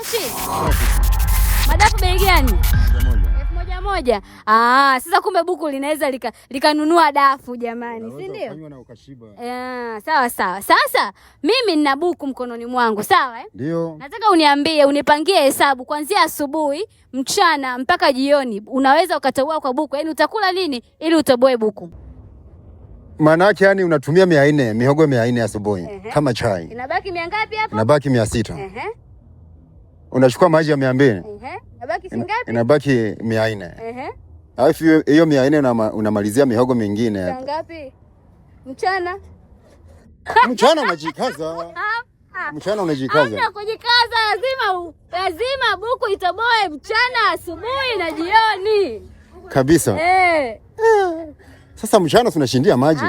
freshi. Madafu bei gani? 1,000. Sasa kumbe buku linaweza likanunua dafu jamani, si ndio? Sawa. Sasa mimi nina buku mkononi mwangu, sawa Ndio. Nataka uniambie, unipangie hesabu kuanzia asubuhi, mchana mpaka jioni. Unaweza ukatoboa kwa buku. Yaani utakula nini ili utoboe buku? Maana yake yani unatumia 400, mihogo 400 asubuhi kama chai. Inabaki mia ngapi hapo? Inabaki 600. Unachukua maji ya 200. Inabaki ngapi? Inabaki 400. Alafu hiyo 400 unamalizia mihogo mingine hapo. Ngapi? Mchana? Mchana unajikaza. Mchana unajikaza. Hamna kujikaza, lazima buku itoboe mchana, asubuhi na jioni. Kabisa. Sasa mchana tunashindia maji.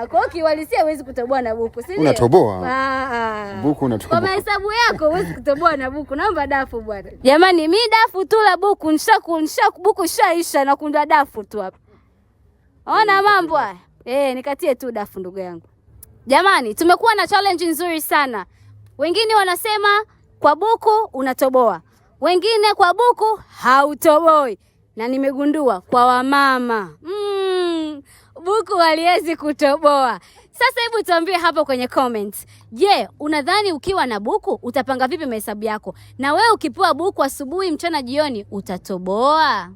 Kwa hiyo kiwalisia huwezi kutoboa na buku, si ndio? Unatoboa. Buku unatoboa. Kwa mahesabu yako huwezi kutoboa na buku. Naomba dafu bwana. Jamani, mimi dafu tu la buku buku shaisha na kunda dafu tu hapa. Ona mambo haya. Nikatie tu dafu ndugu yangu. Jamani, tumekuwa na challenge nzuri sana. Wengine wanasema kwa buku unatoboa. Wengine kwa buku hautoboi. Na nimegundua kwa wamama. Buku haliwezi kutoboa. Sasa hebu tuambie hapo kwenye comments. Je, unadhani ukiwa na buku utapanga vipi mahesabu yako? Na wewe ukipewa buku asubuhi, mchana, jioni utatoboa?